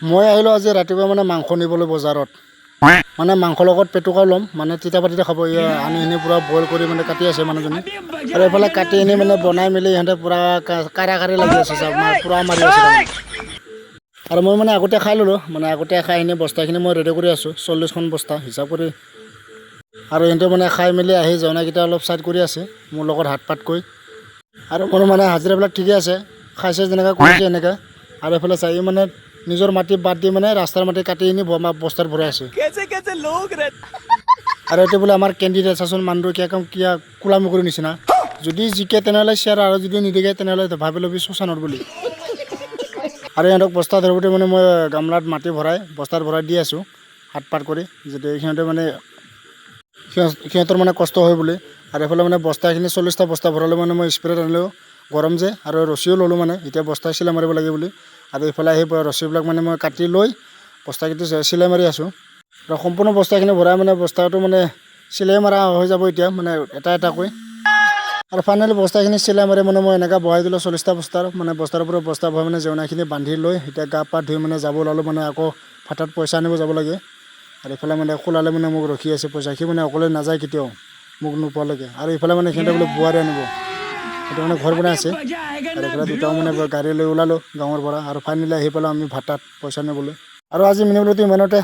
মই আহিলোঁ আজি ৰাতিপুৱা মানে মাংস নিবলৈ বজাৰত মানে মাংসৰ লগত পেটুকা ল'ম মানে তিতা পাতিতে খাব আনি আনি পূৰা বইল কৰি মানে কাটি আছে মানুহজনী আৰু এইফালে কাটি আনি মানে বনাই মেলি ইহঁতে পূৰা কাৰা লাগি আছে পূৰা মাৰি আছে তাৰমানে আৰু মই মানে আগতে খাই ল'লোঁ মানে আগতে খাই আনি বস্তাখিনি মই ৰেডি কৰি আছোঁ 40খন বস্তা হিচাপ কৰি আৰু ইহঁতে মানে খাই মেলি আহি জনাকেইটা অলপ চাইড কৰি আছে মোৰ লগত হাত পাত কৰি আৰু মোৰ মানে হাজিৰাবিলাক ঠিকে আছে খাইছে যেনেকৈ কৰিছে এনেকৈ আৰু এইফালে চাই মানে নিজৰ মাটি বাদ দি মানে ৰাস্তাৰ মাটি কাটি আনি বস্তাত ভৰাই আছে আৰু এইটো বোলে আমাৰ কেণ্ডিডেট চাচোন মানুহটো কিয় কোলা মুকুৰিৰ নিচিনা যদি জিকে তেনেহ'লে শ্বেয়াৰ আৰু যদি নিদিকে তেনেহ'লে ভাবি ল'বি শ্মশানত বুলি আৰু ইহঁতক বস্তা ধৰোঁতে মানে মই গামলাত মাটি ভৰাই বস্তাত ভৰাই দি আছোঁ হাত পাত কৰি যাতে সিহঁতে মানে সিহঁতৰ মানে কষ্ট হয় বুলি আৰু এইফালে মানে বস্তাখিনি 40টা বস্তা ভৰালে মানে মই স্প্ৰেত আনিলোঁ গৰম যে আৰু ৰছীও ল'লোঁ মানে এতিয়া বস্তা চিলাই মাৰিব লাগে বুলি আৰু এইফালে আহি ৰছীবিলাক মানে মই কাটি লৈ বস্তাখিনি চিলাই মাৰি আছোঁ আৰু সম্পূৰ্ণ বস্তাখিনি ভৰাই মানে বস্তাটো মানে চিলাই মৰা হৈ যাব এতিয়া মানে এটা এটাকৈ আৰু ফাইনেলি বস্তাখিনি চিলাই মাৰি মানে মই এনেকৈ বহাই দিলোঁ 40টা বস্তাৰ মানে বস্তাৰ ওপৰত বস্তা বহাই মানে জেউনাখিনি বান্ধি লৈ এতিয়া গা পা ধুই মানে যাব ওলালোঁ মানে আকৌ ফাটাত পইচা আনিব যাব লাগে আৰু এইফালে মানে খোলালে মানে মোক ৰখি আছে পইচা সি মানে অকলে নাযায় কেতিয়াও মোক নোপোৱালৈকে আৰু এইফালে মানে সিহঁতে বোলে বোৱাৰী আনিব সেইটো মানে ঘৰ বনাই আছে আৰু এইফালে দুটাও মানে গাড়ী লৈ ওলালোঁ গাঁৱৰ পৰা আৰু ফাইনেলি আহি পেলাই আমি ভাটাত পইচা নিবলৈ আৰু আজি মিনিমাম ইমানতে